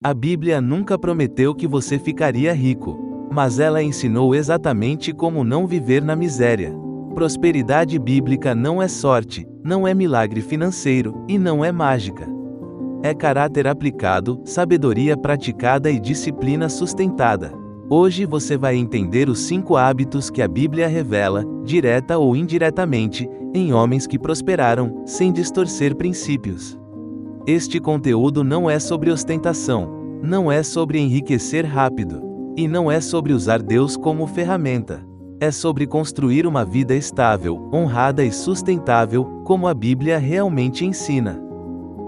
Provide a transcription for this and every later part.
A Bíblia nunca prometeu que você ficaria rico, mas ela ensinou exatamente como não viver na miséria. Prosperidade bíblica não é sorte, não é milagre financeiro, e não é mágica. É caráter aplicado, sabedoria praticada e disciplina sustentada. Hoje você vai entender os 5 hábitos que a Bíblia revela, direta ou indiretamente, em homens que prosperaram, sem distorcer princípios. Este conteúdo não é sobre ostentação, não é sobre enriquecer rápido, e não é sobre usar Deus como ferramenta. É sobre construir uma vida estável, honrada e sustentável, como a Bíblia realmente ensina.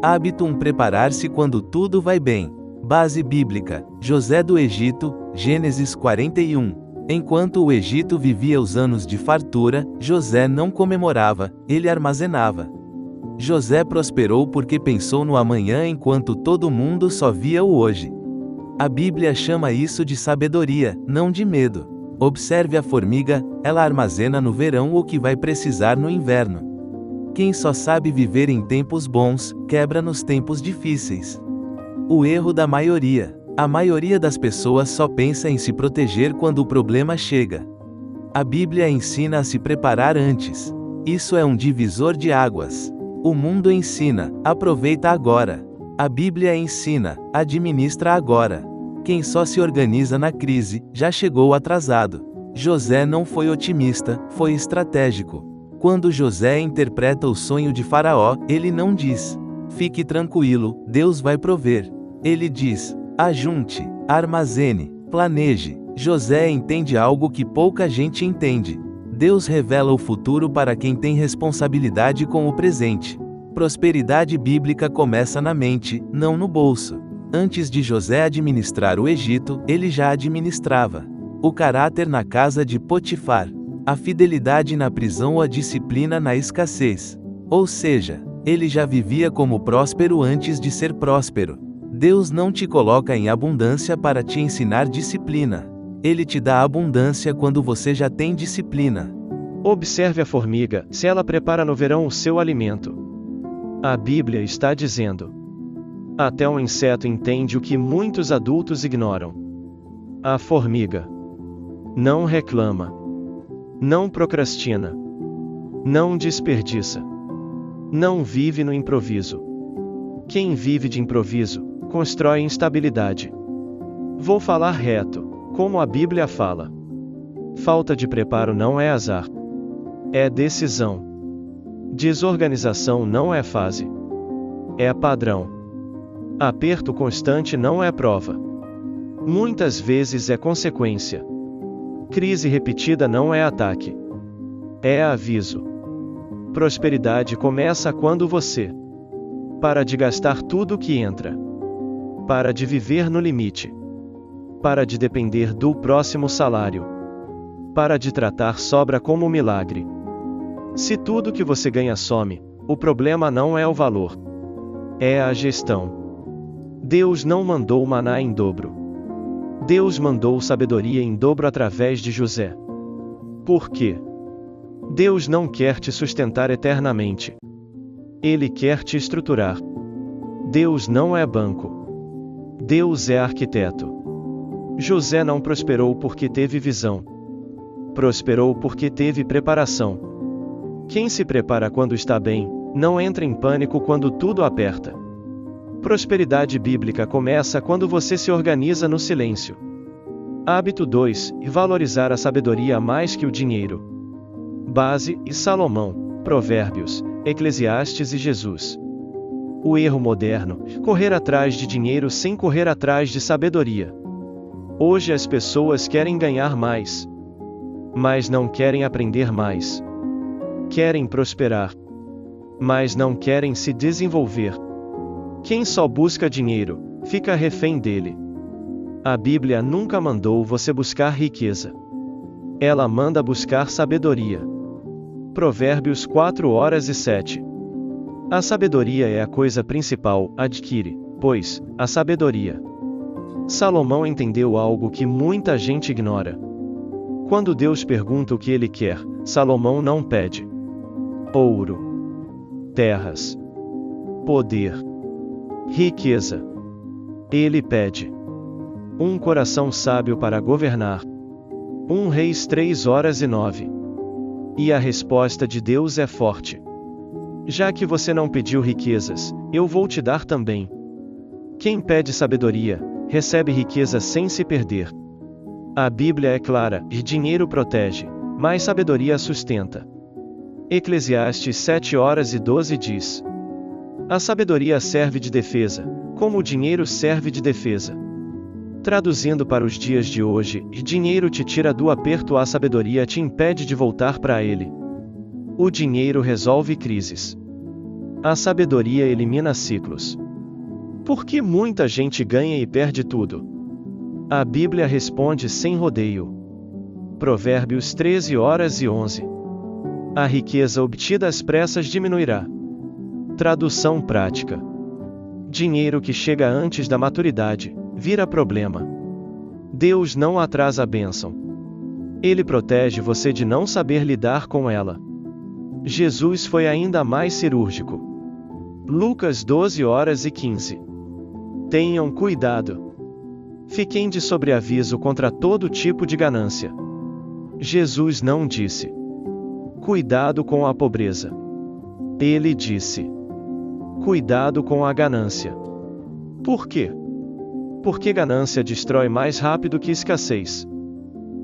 Hábito 1: preparar-se quando tudo vai bem. Base bíblica: José do Egito, Gênesis 41. Enquanto o Egito vivia os anos de fartura, José não comemorava, ele armazenava. José prosperou porque pensou no amanhã enquanto todo mundo só via o hoje. A Bíblia chama isso de sabedoria, não de medo. Observe a formiga, ela armazena no verão o que vai precisar no inverno. Quem só sabe viver em tempos bons, quebra nos tempos difíceis. O erro da maioria: a maioria das pessoas só pensa em se proteger quando o problema chega. A Bíblia ensina a se preparar antes. Isso é um divisor de águas. O mundo ensina, aproveita agora. A Bíblia ensina, administra agora. Quem só se organiza na crise, já chegou atrasado. José não foi otimista, foi estratégico. Quando José interpreta o sonho de Faraó, ele não diz: fique tranquilo, Deus vai prover. Ele diz: ajunte, armazene, planeje. José entende algo que pouca gente entende. Deus revela o futuro para quem tem responsabilidade com o presente. Prosperidade bíblica começa na mente, não no bolso. Antes de José administrar o Egito, ele já administrava. O caráter na casa de Potifar, a fidelidade na prisão ou a disciplina na escassez. Ou seja, ele já vivia como próspero antes de ser próspero. Deus não te coloca em abundância para te ensinar disciplina. Ele te dá abundância quando você já tem disciplina. Observe a formiga, se ela prepara no verão o seu alimento. A Bíblia está dizendo: até um inseto entende o que muitos adultos ignoram. A formiga não reclama, não procrastina, não desperdiça, não vive no improviso. Quem vive de improviso, constrói instabilidade. Vou falar reto, como a Bíblia fala. Falta de preparo não é azar, é decisão. Desorganização não é fase, é padrão. Aperto constante não é prova, muitas vezes é consequência. Crise repetida não é ataque, é aviso. Prosperidade começa quando você para de gastar tudo que entra, para de viver no limite, para de depender do próximo salário, para de tratar sobra como milagre. Se tudo que você ganha some, o problema não é o valor, é a gestão. Deus não mandou maná em dobro. Deus mandou sabedoria em dobro através de José. Por quê? Deus não quer te sustentar eternamente. Ele quer te estruturar. Deus não é banco. Deus é arquiteto. José não prosperou porque teve visão. Prosperou porque teve preparação. Quem se prepara quando está bem, não entra em pânico quando tudo aperta. Prosperidade bíblica começa quando você se organiza no silêncio. Hábito 2: valorizar a sabedoria mais que o dinheiro. Base: e Salomão, Provérbios, Eclesiastes e Jesus. O erro moderno: correr atrás de dinheiro sem correr atrás de sabedoria. Hoje as pessoas querem ganhar mais, mas não querem aprender mais. Querem prosperar, mas não querem se desenvolver. Quem só busca dinheiro, fica refém dele. A Bíblia nunca mandou você buscar riqueza. Ela manda buscar sabedoria. Provérbios 4:7. A sabedoria é a coisa principal, adquire, pois, a sabedoria. Salomão entendeu algo que muita gente ignora. Quando Deus pergunta o que ele quer, Salomão não pede ouro, terras, poder, riqueza. Ele pede um coração sábio para governar. 1 Reis 3:9. E a resposta de Deus é forte. Já que você não pediu riquezas, eu vou te dar também. Quem pede sabedoria, recebe riqueza sem se perder. A Bíblia é clara, e dinheiro protege, mas sabedoria sustenta. Eclesiastes 7:12 diz: a sabedoria serve de defesa, como o dinheiro serve de defesa. Traduzindo para os dias de hoje, dinheiro te tira do aperto, a sabedoria te impede de voltar para ele. O dinheiro resolve crises. A sabedoria elimina ciclos. Por que muita gente ganha e perde tudo? A Bíblia responde sem rodeio. Provérbios 13:11. A riqueza obtida às pressas diminuirá. Tradução prática. Dinheiro que chega antes da maturidade vira problema. Deus não atrasa a bênção. Ele protege você de não saber lidar com ela. Jesus foi ainda mais cirúrgico. Lucas 12:15. Tenham cuidado. Fiquem de sobreaviso contra todo tipo de ganância. Jesus não disse: cuidado com a pobreza. Ele disse: cuidado com a ganância. Por quê? Porque ganância destrói mais rápido que escassez.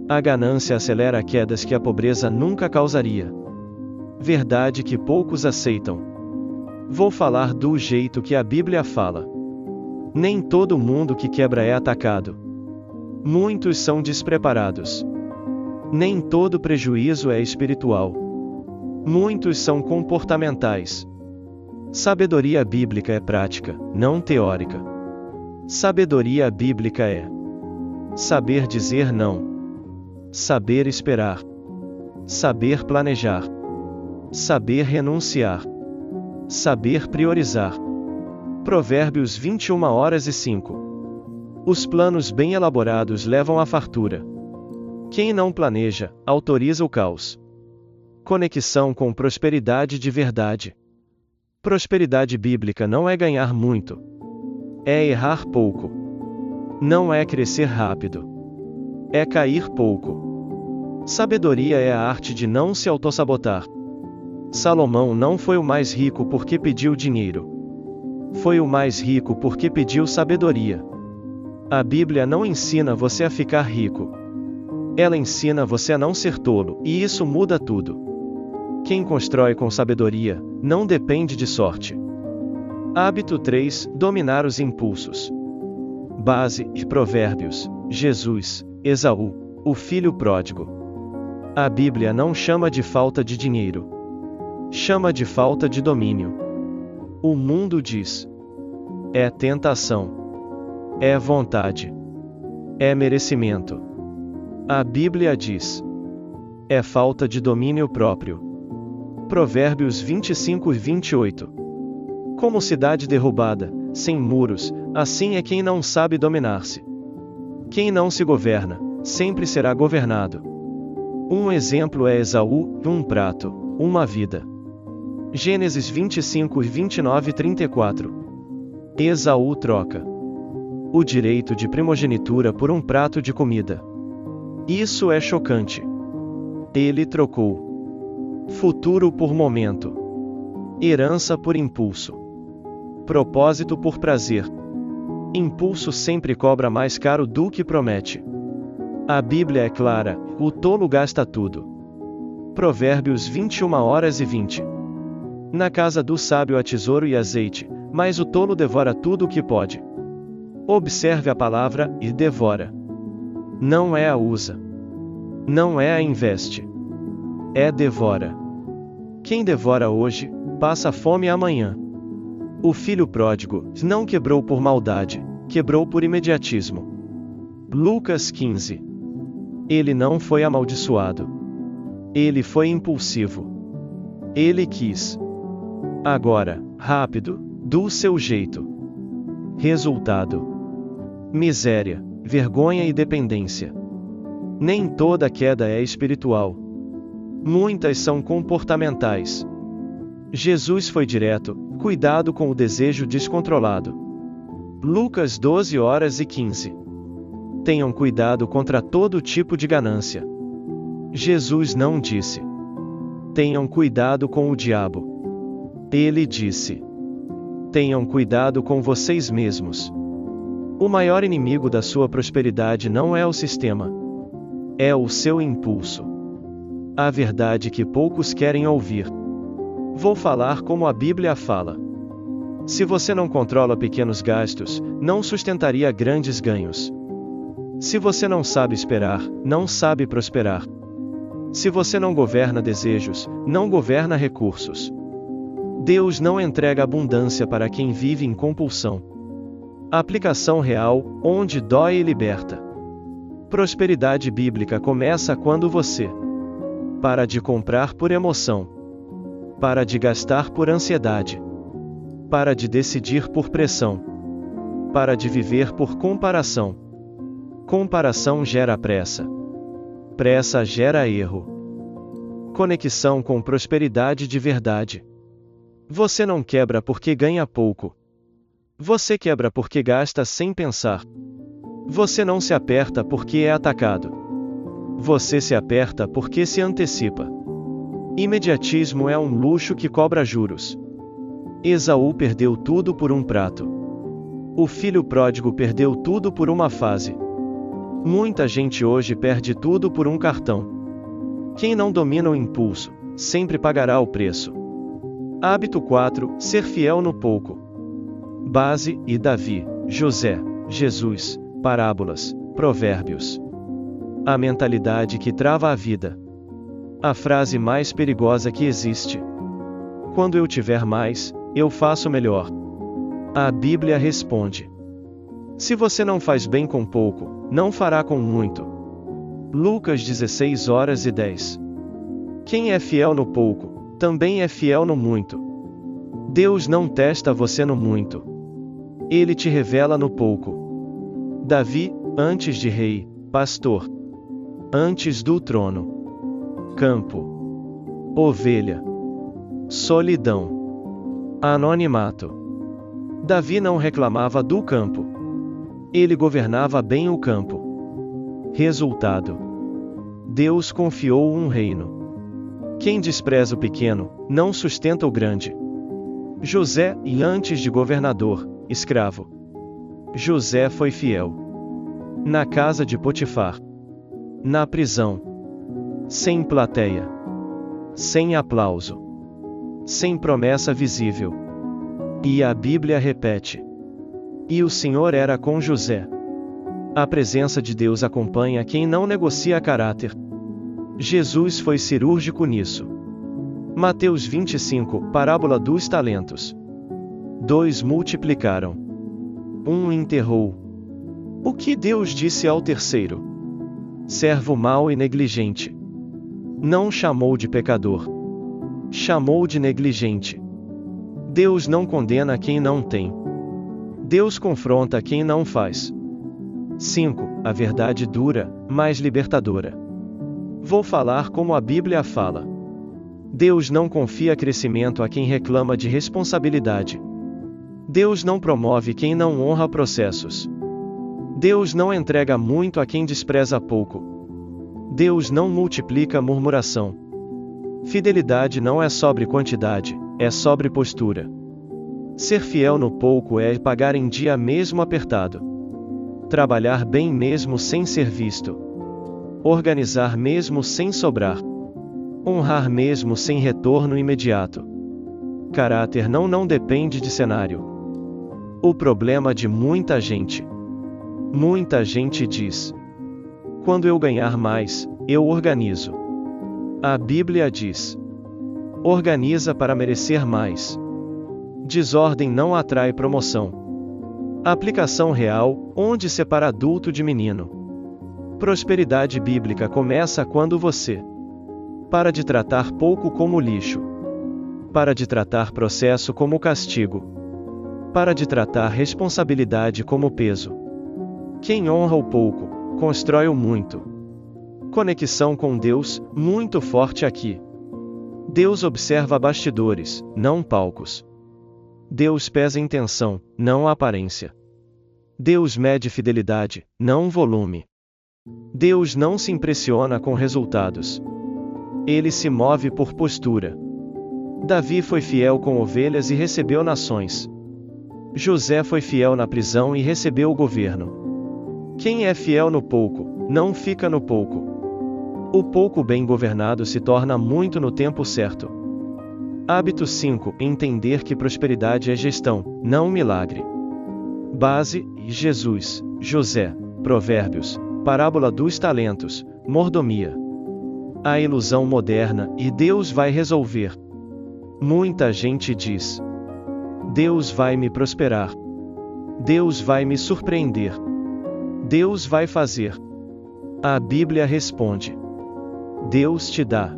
A ganância acelera quedas que a pobreza nunca causaria. Verdade que poucos aceitam. Vou falar do jeito que a Bíblia fala. Nem todo mundo que quebra é atacado. Muitos são despreparados. Nem todo prejuízo é espiritual. Muitos são comportamentais. Sabedoria bíblica é prática, não teórica. Sabedoria bíblica é saber dizer não, saber esperar, saber planejar, saber renunciar, saber priorizar. Provérbios 21:05. Os planos bem elaborados levam à fartura. Quem não planeja, autoriza o caos. Conexão com prosperidade de verdade. Prosperidade bíblica não é ganhar muito. É errar pouco. Não é crescer rápido. É cair pouco. Sabedoria é a arte de não se autossabotar. Salomão não foi o mais rico porque pediu dinheiro. Foi o mais rico porque pediu sabedoria. A Bíblia não ensina você a ficar rico. Ela ensina você a não ser tolo, e isso muda tudo. Quem constrói com sabedoria, não depende de sorte. Hábito 3. Dominar os impulsos. Base e Provérbios. Jesus, Esaú, o filho pródigo. A Bíblia não chama de falta de dinheiro. Chama de falta de domínio. O mundo diz: é tentação. É vontade. É merecimento. A Bíblia diz: é falta de domínio próprio. Provérbios 25:28. Como cidade derrubada, sem muros, assim é quem não sabe dominar-se. Quem não se governa, sempre será governado. Um exemplo é Esaú, um prato, uma vida. Gênesis 25:29-34. Esaú troca o direito de primogenitura por um prato de comida. Isso é chocante. Ele trocou futuro por momento, herança por impulso, propósito por prazer. Impulso sempre cobra mais caro do que promete. A Bíblia é clara: o tolo gasta tudo. Provérbios 21:20. Na casa do sábio há tesouro e azeite, mas o tolo devora tudo o que pode. Observe a palavra e devora. Não é a usa. Não é a investe. É devora. Quem devora hoje, passa fome amanhã. O filho pródigo não quebrou por maldade, quebrou por imediatismo. Lucas 15. Ele não foi amaldiçoado. Ele foi impulsivo. Ele quis. Agora, rápido, do seu jeito. Resultado: miséria, vergonha e dependência. Nem toda queda é espiritual. Muitas são comportamentais. Jesus foi direto: cuidado com o desejo descontrolado. Lucas 12:15. Tenham cuidado contra todo tipo de ganância. Jesus não disse: tenham cuidado com o diabo. Ele disse: tenham cuidado com vocês mesmos. O maior inimigo da sua prosperidade não é o sistema. É o seu impulso. A verdade que poucos querem ouvir. Vou falar como a Bíblia fala. Se você não controla pequenos gastos, não sustentaria grandes ganhos. Se você não sabe esperar, não sabe prosperar. Se você não governa desejos, não governa recursos. Deus não entrega abundância para quem vive em compulsão. Aplicação real, onde dói e liberta. Prosperidade bíblica começa quando você para de comprar por emoção. Para de gastar por ansiedade. Para de decidir por pressão. Para de viver por comparação. Comparação gera pressa. Pressa gera erro. Conexão com prosperidade de verdade. Você não quebra porque ganha pouco. Você quebra porque gasta sem pensar. Você não se aperta porque é atacado. Você se aperta porque se antecipa. Imediatismo é um luxo que cobra juros. Esaú perdeu tudo por um prato. O filho pródigo perdeu tudo por uma fase. Muita gente hoje perde tudo por um cartão. Quem não domina o impulso, sempre pagará o preço. Hábito 4. Ser fiel no pouco. Base, e Davi, José, Jesus, parábolas, provérbios. A mentalidade que trava a vida. A frase mais perigosa que existe. Quando eu tiver mais, eu faço melhor. A Bíblia responde: se você não faz bem com pouco, não fará com muito. Lucas 16:10. Quem é fiel no pouco, também é fiel no muito. Deus não testa você no muito. Ele te revela no pouco. Davi, antes de rei, pastor. Antes do trono. Campo. Ovelha. Solidão. Anonimato. Davi não reclamava do campo. Ele governava bem o campo. Resultado: Deus confiou um reino. Quem despreza o pequeno, não sustenta o grande. José, e antes de governador, escravo. José foi fiel. Na casa de Potifar. Na prisão. Sem plateia. Sem aplauso. Sem promessa visível. E a Bíblia repete: e o Senhor era com José. A presença de Deus acompanha quem não negocia caráter. Jesus foi cirúrgico nisso. Mateus 25, parábola dos talentos. 2 multiplicaram. 1 enterrou. O que Deus disse ao terceiro? Servo mau e negligente. Não chamou de pecador. Chamou de negligente. Deus não condena quem não tem. Deus confronta quem não faz. 5. A verdade dura, mas libertadora. Vou falar como a Bíblia fala. Deus não confia crescimento a quem reclama de responsabilidade. Deus não promove quem não honra processos. Deus não entrega muito a quem despreza pouco. Deus não multiplica murmuração. Fidelidade não é sobre quantidade, é sobre postura. Ser fiel no pouco é pagar em dia mesmo apertado. Trabalhar bem mesmo sem ser visto. Organizar mesmo sem sobrar. Honrar mesmo sem retorno imediato. Caráter não depende de cenário. O problema de muita gente. Muita gente diz: quando eu ganhar mais, eu organizo. A Bíblia diz: organiza para merecer mais. Desordem não atrai promoção. Aplicação real, onde separa adulto de menino. Prosperidade bíblica começa quando você para de tratar pouco como lixo. Para de tratar processo como castigo. Para de tratar responsabilidade como peso. Quem honra o pouco, constrói o muito. Conexão com Deus, muito forte aqui. Deus observa bastidores, não palcos. Deus pesa intenção, não aparência. Deus mede fidelidade, não volume. Deus não se impressiona com resultados. Ele se move por postura. Davi foi fiel com ovelhas e recebeu nações. José foi fiel na prisão e recebeu o governo. Quem é fiel no pouco, não fica no pouco. O pouco bem governado se torna muito no tempo certo. Hábito 5. Entender que prosperidade é gestão, não milagre. Base: Jesus, José, Provérbios, parábola dos talentos, mordomia. A ilusão moderna, e Deus vai resolver. Muita gente diz: Deus vai me prosperar. Deus vai me surpreender. Deus vai fazer. A Bíblia responde: Deus te dá.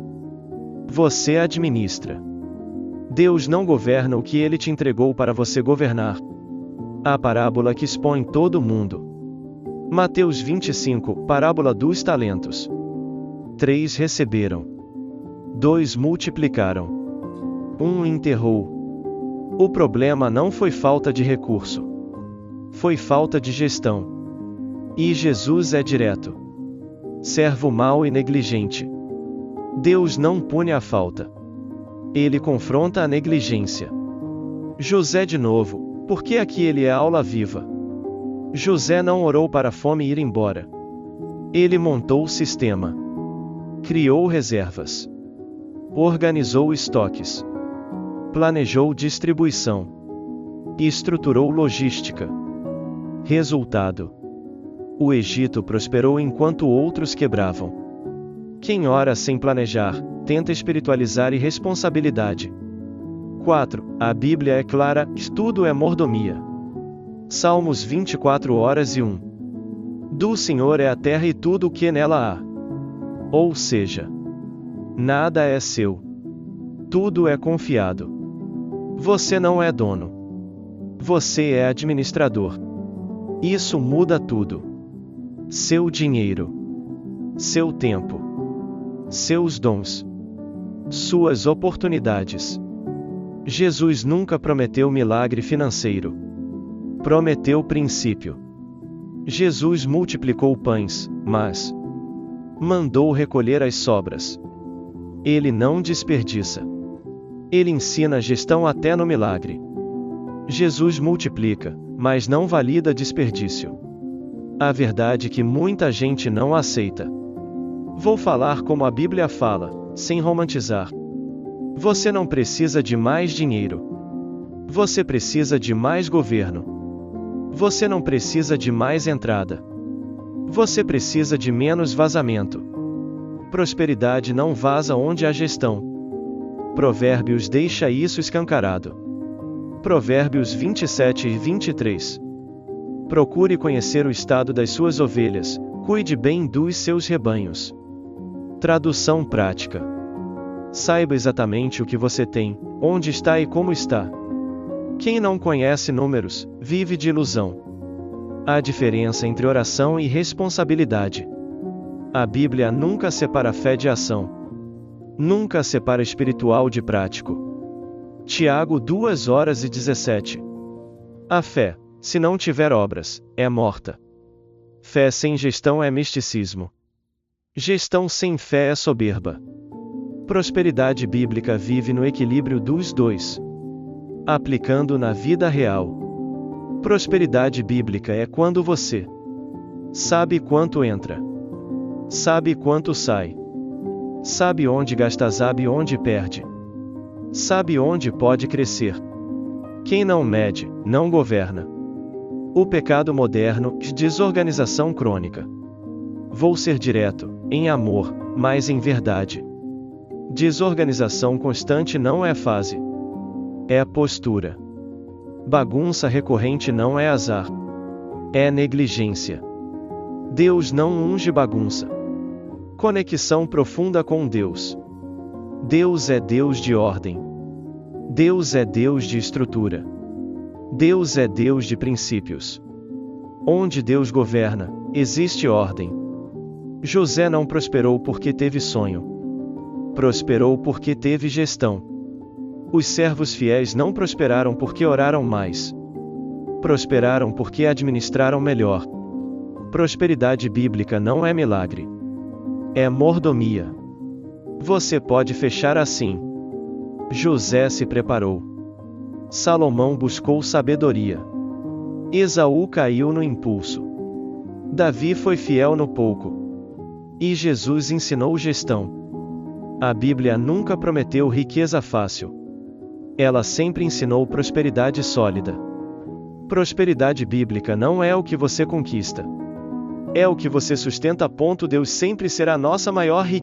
Você administra. Deus não governa o que Ele te entregou para você governar. A parábola que expõe todo mundo. Mateus 25, parábola dos talentos. 3 receberam. 2 multiplicaram. 1 enterrou. O problema não foi falta de recurso. Foi falta de gestão. E Jesus é direto. Servo mau e negligente. Deus não pune a falta. Ele confronta a negligência. José de novo, porque aqui ele é aula viva. José não orou para a fome ir embora. Ele montou o sistema. Criou reservas. Organizou estoques. Planejou distribuição. E estruturou logística. Resultado: o Egito prosperou enquanto outros quebravam. Quem ora sem planejar, tenta espiritualizar irresponsabilidade. 4. A Bíblia é clara, tudo é mordomia. Salmos 24:1. Do Senhor é a terra e tudo o que nela há. Ou seja, nada é seu. Tudo é confiado. Você não é dono. Você é administrador. Isso muda tudo. Seu dinheiro. Seu tempo. Seus dons. Suas oportunidades. Jesus nunca prometeu milagre financeiro. Prometeu princípio. Jesus multiplicou pães, mas mandou recolher as sobras. Ele não desperdiça. Ele ensina gestão até no milagre. Jesus multiplica, mas não valida desperdício. A verdade que muita gente não aceita. Vou falar como a Bíblia fala, sem romantizar. Você não precisa de mais dinheiro. Você precisa de mais governo. Você não precisa de mais entrada. Você precisa de menos vazamento. Prosperidade não vaza onde há gestão. Provérbios deixa isso escancarado. Provérbios 27:23. Procure conhecer o estado das suas ovelhas, cuide bem dos seus rebanhos. Tradução prática. Saiba exatamente o que você tem, onde está e como está. Quem não conhece números, vive de ilusão. Há diferença entre oração e responsabilidade. A Bíblia nunca separa fé de ação. Nunca separa espiritual de prático. Tiago 2:17. A fé, se não tiver obras, é morta. Fé sem gestão é misticismo. Gestão sem fé é soberba. Prosperidade bíblica vive no equilíbrio dos dois. Aplicando na vida real. Prosperidade bíblica é quando você sabe quanto entra, sabe quanto sai, sabe onde gasta, sabe onde perde, sabe onde pode crescer. Quem não mede, não governa. O pecado moderno, desorganização crônica. Vou ser direto, em amor, mas em verdade. Desorganização constante não é fase. É postura. Bagunça recorrente não é azar. É negligência. Deus não unge bagunça. Conexão profunda com Deus. Deus é Deus de ordem. Deus é Deus de estrutura. Deus é Deus de princípios. Onde Deus governa, existe ordem. José não prosperou porque teve sonho. Prosperou porque teve gestão. Os servos fiéis não prosperaram porque oraram mais. Prosperaram porque administraram melhor. Prosperidade bíblica não é milagre. É mordomia. Você pode fechar assim. José se preparou. Salomão buscou sabedoria. Esaú caiu no impulso. Davi foi fiel no pouco. E Jesus ensinou gestão. A Bíblia nunca prometeu riqueza fácil. Ela sempre ensinou prosperidade sólida. Prosperidade bíblica não é o que você conquista. É o que você sustenta. Deus sempre será nossa maior riqueza.